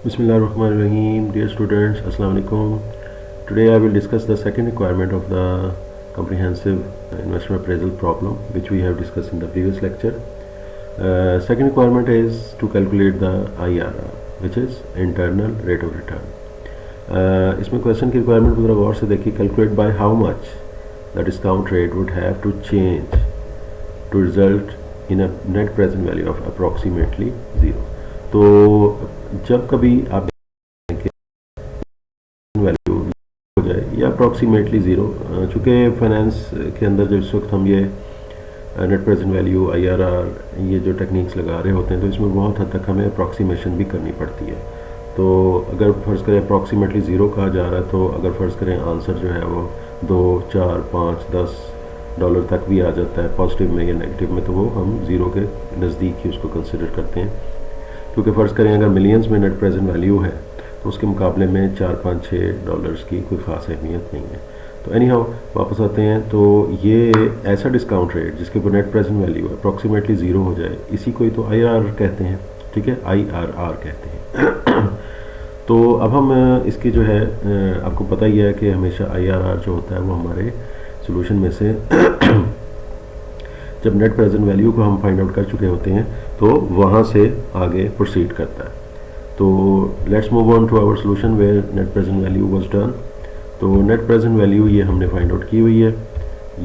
Bismillahirrahmanirrahim. Dear students, Assalamu alaikum. Today I will discuss the second requirement of the comprehensive investment appraisal problem, which we have discussed in the previous lecture. Second requirement is to calculate the IRR, which is internal rate of return. इसमें question की requirement को जरा गौर से देखिए. Calculate by how much the discount rate would have to change to result in a net present value of approximately zero. तो जब कभी आप वैल्यू हो जाए या अप्रॉक्सीमेटली ज़ीरो, चूँकि फाइनेंस के अंदर जब इस वक्त हम ये नेट प्रेजेंट वैल्यू IRR ये जो टेक्निक्स लगा रहे होते हैं, तो इसमें बहुत हद तक हमें अप्रॉक्सीमेशन भी करनी पड़ती है. तो अगर फ़र्ज़ करें अप्रॉक्सीमेटली ज़ीरो कहा जा रहा है, तो अगर फ़र्ज़ करें आंसर जो है वो 2, 4, 5, 10 डॉलर तक भी आ जाता है पॉजिटिव में या नेगेटिव में, तो वो हम ज़ीरो के नज़दीक ही उसको कंसिडर करते हैं. क्योंकि फ़र्ज़ करें अगर मिलियंस में नेट प्रेजेंट वैल्यू है तो उसके मुकाबले में 4, 5, 6 डॉलर्स की कोई ख़ास अहमियत नहीं है. तो एनी हाउ वापस आते हैं. तो ये ऐसा डिस्काउंट रेट जिसके ऊपर net present value approximately zero हो जाए, इसी को ही तो IRR कहते हैं. ठीक है, IRR कहते हैं. तो अब हम इसकी जो है आपको पता ही है कि हमेशा IRR जो होता है वो हमारे सोल्यूशन में से जब नेट प्रेजेंट वैल्यू को हम फाइंड आउट कर चुके होते हैं तो वहाँ से आगे प्रोसीड करता है. तो let's move on to our solution where net present value was done. तो नेट प्रेजेंट वैल्यू ये हमने फाइंड आउट की हुई है.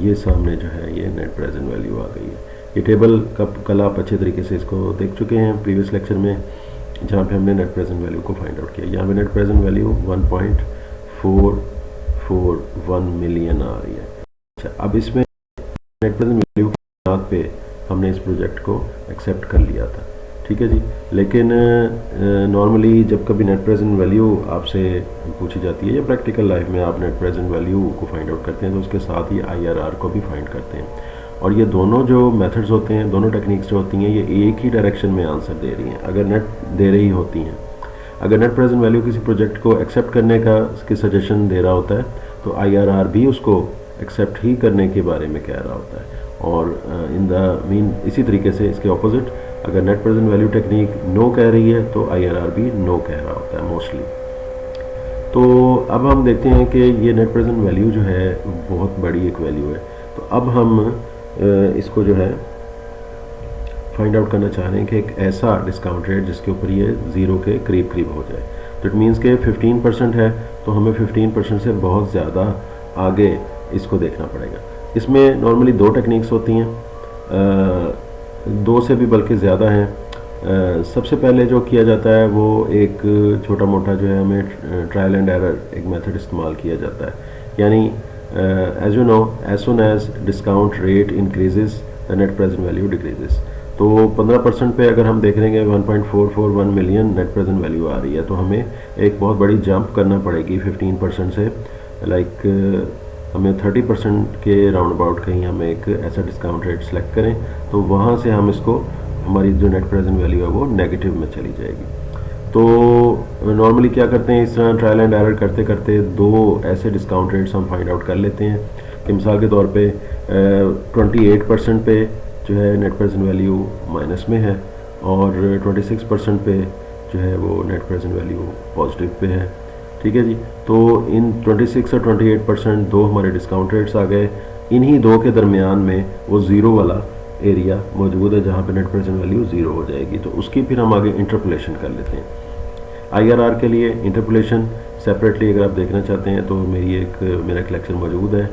ये सामने जो है ये नेट प्रेजेंट वैल्यू आ गई है. ये टेबल कल आप अच्छे तरीके से इसको देख चुके हैं प्रीवियस लेक्चर में, जहाँ पे हमने नेट प्रेजेंट वैल्यू को फाइंड आउट किया. यहाँ पे नेट प्रेजेंट वैल्यू 1.441 मिलियन आ रही है. अच्छा, अब इसमें नेट प्रेजेंट वैल्यू के साथ पे हमने इस प्रोजेक्ट को एक्सेप्ट कर लिया था. ठीक है जी. लेकिन नॉर्मली जब कभी नेट प्रेजेंट वैल्यू आपसे पूछी जाती है या प्रैक्टिकल लाइफ में आप नेट प्रेजेंट वैल्यू को फाइंड आउट करते हैं, तो उसके साथ ही IRR को भी फाइंड करते हैं. और ये दोनों जो मेथड्स होते हैं, दोनों टेक्निक्स जो होती हैं, ये एक ही डायरेक्शन में आंसर दे रही हैं. अगर नेट दे रही होती हैं, अगर नेट प्रेजेंट वैल्यू किसी प्रोजेक्ट को एक्सेप्ट करने का की सजेशन दे रहा होता है, तो IRR भी उसको एक्सेप्ट ही करने के बारे में कह रहा होता है. और इन द मीन इसी तरीके से इसके ऑपोजिट, अगर net present value technique no कह रही है तो IRR भी नो कह रहा होता है मोस्टली. तो अब हम देखते हैं कि ये नेट प्रेजेंट वैल्यू जो है बहुत बड़ी एक वैल्यू है. तो अब हम इसको जो है फाइंड आउट करना चाह रहे हैं कि एक ऐसा डिस्काउंट रेट जिसके ऊपर ये ज़ीरो के करीब करीब हो जाए. तो इट मीन्स के 15% है, तो हमें 15% से बहुत ज़्यादा आगे इसको देखना पड़ेगा. इसमें नॉर्मली दो टेक्निक्स होती हैं, दो से भी बल्कि ज़्यादा हैं. सबसे पहले जो किया जाता है वो एक छोटा मोटा जो है हमें ट्रायल एंड एरर एक मेथड इस्तेमाल किया जाता है. यानी as you know, as soon as discount rate increases the net present value decreases. तो 15% पे अगर हम देख रहे हैं 1.441 मिलियन नेट प्रेजेंट वैल्यू आ रही है, तो हमें एक बहुत बड़ी जंप करना पड़ेगी 15% से. लाइक हमें 30% के राउंड अबाउट कहीं हमें एक ऐसा डिस्काउंट रेट सेलेक्ट करें, तो वहाँ से हम इसको हमारी जो नेट प्रेजेंट वैल्यू है वो नेगेटिव में चली जाएगी. तो नॉर्मली क्या करते हैं, इस तरह ट्रायल एंड एरर करते करते दो ऐसे डिस्काउंट रेट्स हम फाइंड आउट कर लेते हैं कि मिसाल के तौर पे 28% पे जो है नेट प्रेजेंट वैल्यू माइनस में है और 26% पे जो है वो net present value positive pay है. ठीक है जी. तो इन 26 और 28% दो हमारे डिस्काउंट रेट्स आ गए. इन्हीं दो के दरमियान में वो ज़ीरो वाला एरिया मौजूद है जहाँ पे नेट प्रेजेंट वैल्यू ज़ीरो हो जाएगी. तो उसकी फिर हम आगे इंटरपोलेशन कर लेते हैं. IRR के लिए इंटरपोलेशन सेपरेटली अगर आप देखना चाहते हैं तो मेरा एक लेक्चर मौजूद है,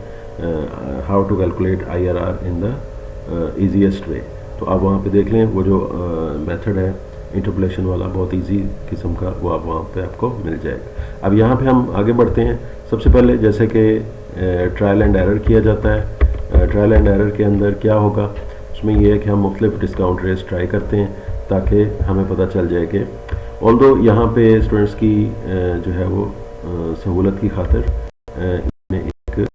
how to calculate IRR in the easiest way. तो आप वहाँ पे देख लें. वो जो मेथड है इंटरपोलेशन वाला बहुत इजी किस्म का, वो आप वहाँ पे आपको मिल जाएगा. अब यहाँ पे हम आगे बढ़ते हैं. सबसे पहले जैसे कि ट्रायल एंड एरर किया जाता है, ट्रायल एंड एरर के अंदर क्या होगा, उसमें यह है कि हम मुख्तलिफ डिस्काउंट रेट्स ट्राई करते हैं ताकि हमें पता चल जाए कि ऑल्दो यहाँ पे स्टूडेंट्स की जो है वो सहूलत की खातिर एक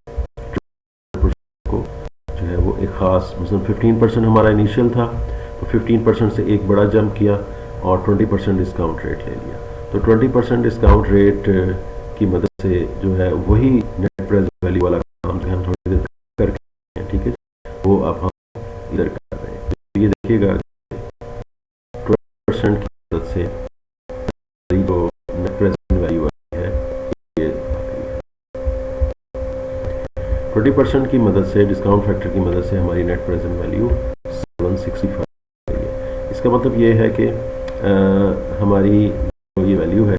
को जो है वो एक ख़ास मतलब 15% हमारा इनिशियल था, तो 15% से एक बड़ा जंप किया और 20% डिस्काउंट रेट ले लिया. तो 20% डिस्काउंट रेट की मदद से जो है वही नेट प्रेजेंट वैल्यू वाला काम जो है हम थोड़ी देर करके हैं. ठीक है, वो अब हम इधर कर रहे हैं. तो ये देखिएगा 20% की मदद से जो 20% की मदद से, डिस्काउंट फैक्टर की मदद से हमारी नेट प्रेजेंट वैल्यू 765 है। इसका मतलब ये है कि हमारी जो ये वैल्यू है,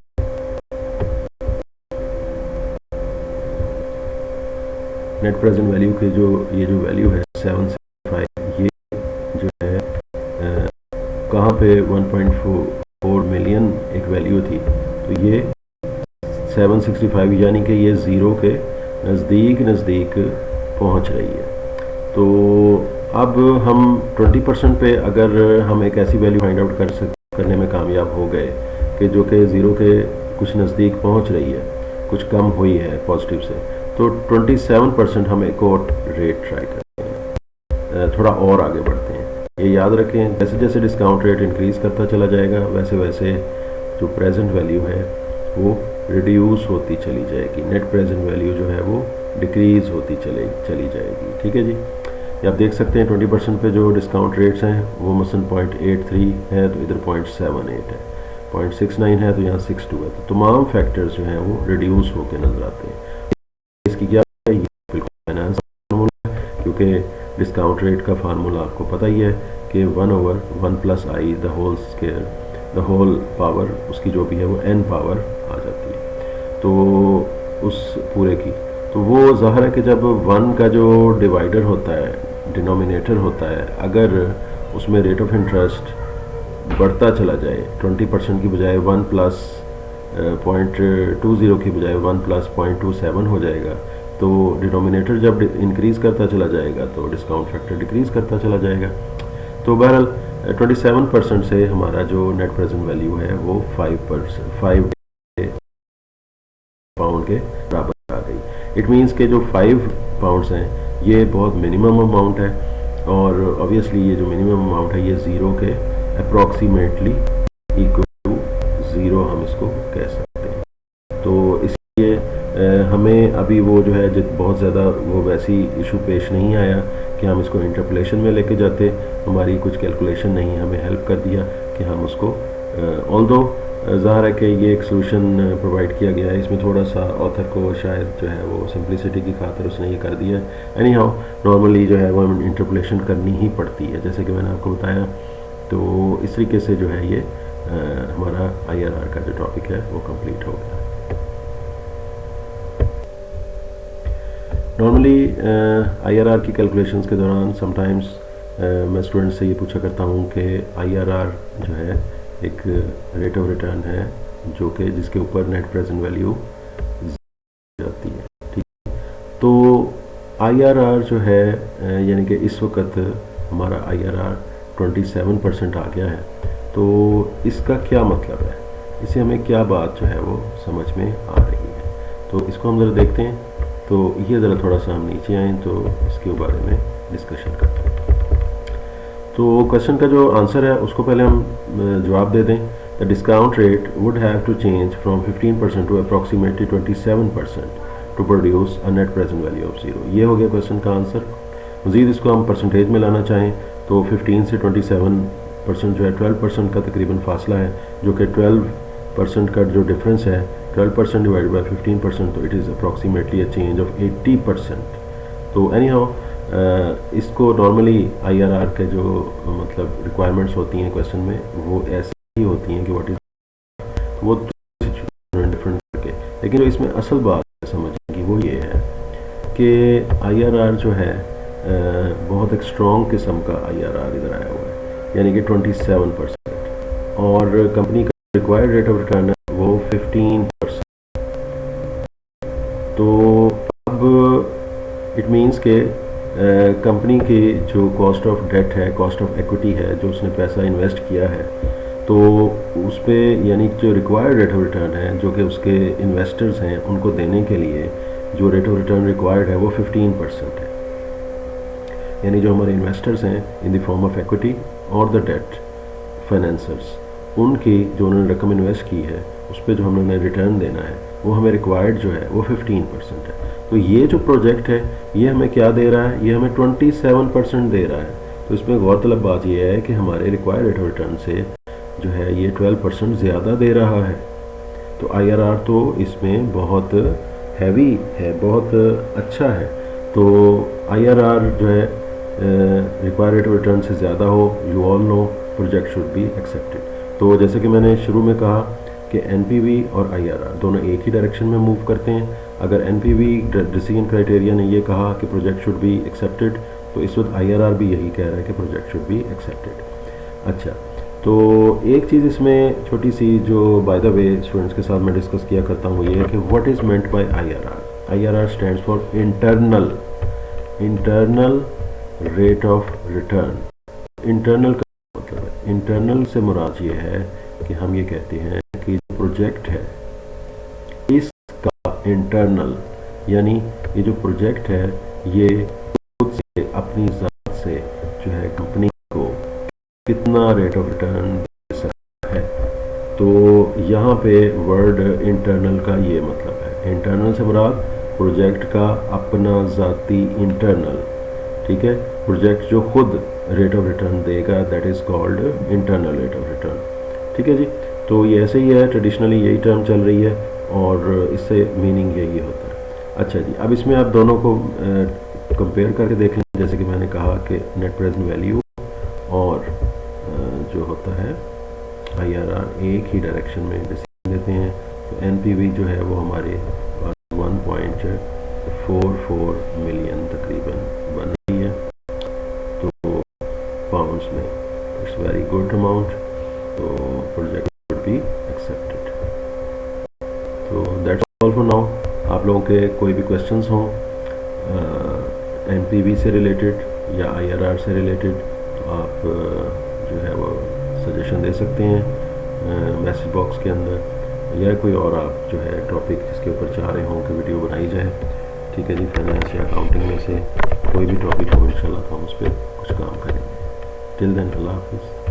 नेट प्रेजेंट वैल्यू की जो ये जो वैल्यू है 765, ये जो है कहाँ पे 1.4 मिलियन एक वैल्यू थी, तो ये 765 यानी कि ये ज़ीरो के नज़दीक पहुंच रही है। तो अब हम 20% पे अगर हम एक ऐसी वैल्यू फाइंड आउट करने में कामयाब हो गए कि जो कि ज़ीरो के कुछ नज़दीक पहुंच रही है, कुछ कम हुई है पॉजिटिव से, तो 27% हम एक और रेट ट्राई करते हैं, थोड़ा और आगे बढ़ते हैं। ये याद रखें, जैसे जैसे डिस्काउंट रेट इंक्रीज़ करता चला जाएगा वैसे वैसे जो प्रेजेंट वैल्यू है वो रिड्यूस होती चली जाएगी, नेट प्रेजेंट वैल्यू जो है वो डिक्रीज़ होती चली जाएगी। ठीक है जी, ये आप देख सकते हैं 20% पे जो डिस्काउंट रेट्स हैं वो मसलन 0.83 है, तो इधर 0.78 है, 0.69 है, तो यहाँ 62 है। तो तमाम फैक्टर्स जो हैं वो रिड्यूस होकर नजर आते हैं। इसकी क्या है, ये बिल्कुल फाइनेंस फार्मूला है, क्योंकि डिस्काउंट रेट का फार्मूला आपको पता ही है कि 1/1 + i the whole square, the whole power, उसकी जो भी है वो n पावर आ जाती है, तो उस पूरे की। तो वो ज़ाहिर है कि जब 1 का जो डिवाइडर होता है, डिनोमिनेटर होता है, अगर उसमें रेट ऑफ इंटरेस्ट बढ़ता चला जाए, 20% की बजाय 1 + 0.20 की बजाय 1 + 0.27 हो जाएगा, तो डिनोमिनेटर जब इंक्रीज़ करता चला जाएगा तो डिस्काउंट फैक्टर डिक्रीज़ करता चला जाएगा। तो बहरहाल 27% से हमारा जो नेट प्रेजेंट वैल्यू है वो 5 पाउंड के बराबर आ गई। इट मीन्स के जो 5 पाउंड्स हैं ये बहुत मिनिमम अमाउंट है, और ऑब्वियसली ये जो मिनिमम अमाउंट है ये ज़ीरो के अप्रॉक्सीमेटली इक्वल टू ज़ीरो हम इसको कह सकते हैं। तो इसलिए हमें अभी वो जो है बहुत ज़्यादा वो वैसी इशू पेश नहीं आया कि हम इसको इंटरपोलेशन में लेके जाते, हमारी कुछ कैलकुलेशन नहीं हमें हेल्प कर दिया कि हम उसको, ऑल्दो ज़ाहिर है कि ये एक सोल्यूशन प्रोवाइड किया गया है, इसमें थोड़ा सा ऑथर को शायद जो है वो सिंप्लिसिटी की खातिर उसने ये कर दिया है। एनी हाउ नॉर्मली जो है वो हमें इंटरपोलेशन करनी ही पड़ती है, जैसे कि मैंने आपको बताया। तो इस तरीके से जो है ये हमारा IRR का जो टॉपिक है वो कंप्लीट हो गया। नॉर्मली IRR की कैलकुलेशंस के दौरान समटाइम्स मैं स्टूडेंट्स से ये पूछा करता हूँ कि IRR जो है एक रेट ऑफ रिटर्न है जो कि जिसके ऊपर नेट प्रेजेंट वैल्यू जाती है। ठीक, तो IRR जो है यानी कि इस वक्त हमारा IRR 27% आ गया है, तो इसका क्या मतलब है, इसे हमें क्या बात जो है वो समझ में आ रही है, तो इसको हम ज़रा देखते हैं। तो ये ज़रा थोड़ा सा हम नीचे आएँ तो इसके बारे में डिस्कशन करते हैं। तो क्वेश्चन का जो आंसर है उसको पहले हम जवाब दे दें। The discount rate would have to change from 15% to approximately 27% to produce a net present value of zero. ये हो गया क्वेश्चन का आंसर। मज़ीद इसको हम परसेंटेज में लाना चाहें तो 15 से 27% जो है 12% का तकरीबन फासला है, जो कि 12% का जो डिफरेंस है 12% डिवाइड बाई 15%, तो it is approximately a change of 80%। तो एनी हाउ इसको नॉर्मली IRR के जो मतलब रिक्वायरमेंट्स होती हैं क्वेश्चन में वो ऐसी ही होती हैं कि व्हाट इज वो डिफरेंट करके, लेकिन जो इसमें असल बात समझने की वो ये है कि IRR जो है बहुत एक स्ट्रॉन्ग किस्म का IRR इधर आया हुआ है, यानी कि 27%, और कंपनी का रिक्वायर्ड रेट ऑफ रिटर्न है वो 15%। तो अब इट मीन्स के कंपनी की जो कॉस्ट ऑफ डेट है, कॉस्ट ऑफ इक्विटी है, जो उसने पैसा इन्वेस्ट किया है, तो उस पर यानी जो रिक्वायर्ड रेट ऑफ रिटर्न है जो कि उसके इन्वेस्टर्स हैं उनको देने के लिए जो रेट ऑफ रिटर्न रिक्वायर्ड है वो 15% है। यानी जो हमारे इन्वेस्टर्स हैं in the form of equity और द डेट फाइनेंसर्स, उनकी जो उन्होंने रकम इन्वेस्ट की है उस पर जो हमने रिटर्न देना है वो हमें रिक्वायर्ड जो है वो 15% है। तो ये जो प्रोजेक्ट है ये हमें क्या दे रहा है, ये हमें 27% दे रहा है। तो इसमें गौरतलब बात यह है कि हमारे रिक्वायर्ड रेट ऑफ रिटर्न से जो है ये 12% ज़्यादा दे रहा है। तो IRR तो इसमें बहुत हैवी है, बहुत अच्छा है। तो IRR जो है रिक्वायर्ड रेट ऑफ रिटर्न से ज़्यादा हो, you all know, project should be accepted. तो जैसे कि मैंने शुरू में कहा कि NPV और IRR दोनों एक ही डायरेक्शन में मूव करते हैं। अगर NPV डिसीजन क्राइटेरिया ने ये कहा कि प्रोजेक्ट शुड बी एक्सेप्टेड, तो इस वक्त IRR भी यही कह रहा है कि प्रोजेक्ट शुड बी एक्सेप्टेड। अच्छा, तो एक चीज़ इसमें छोटी सी जो बाय द वे स्टूडेंट्स के साथ मैं डिस्कस किया करता हूँ, ये है कि what is meant by IRR। IRR stands for internal rate of return. Internal का मतलब है, इंटरनल से मुराद ये है कि हम ये कहते हैं कि जो प्रोजेक्ट है इसका इंटरनल, यानी ये जो प्रोजेक्ट है ये खुद से अपनी ज़ात से जो है कंपनी को कितना रेट ऑफ रिटर्न दे सकता है। तो यहाँ पे वर्ड इंटरनल का ये मतलब है, इंटरनल से मुराद प्रोजेक्ट का अपना ज़ाती इंटरनल, ठीक है, प्रोजेक्ट जो खुद रेट ऑफ रिटर्न देगा, that is called internal rate of return. ठीक है जी, तो ये ऐसे ही है, ट्रेडिशनली यही टर्म चल रही है और इससे मीनिंग यही होता है। अच्छा जी, अब इसमें आप दोनों को कंपेयर करके देख लें। जैसे कि मैंने कहा कि नेट प्रेजेंट वैल्यू और जो होता है IRR एक ही डायरेक्शन में डिसीजन लेते हैं। तो NPV जो है वो हमारे 1.44 मिलियन तकरीबन बन रही है, तो पाउंड्स में इट्स वेरी गुड अमाउंट। तो प्रोजेक्ट वुड बी एक्सेप्टेड। तो दैट्स ऑल फॉर नाउ। आप लोगों के कोई भी क्वेश्चंस हों NPV से रिलेटेड या IRR से रिलेटेड, तो आप जो है वो सजेशन दे सकते हैं मैसेज बॉक्स के अंदर, या कोई और आप जो है टॉपिक जिसके ऊपर चाह रहे हों कि वीडियो बनाई जाए। ठीक है जी, फाइनेंस या अकाउंटिंग में से कोई भी टॉपिक हो इंशाल्लाह तो हम उस पर कुछ काम करेंगे। टिल देन, अल्लाह हाफिज़।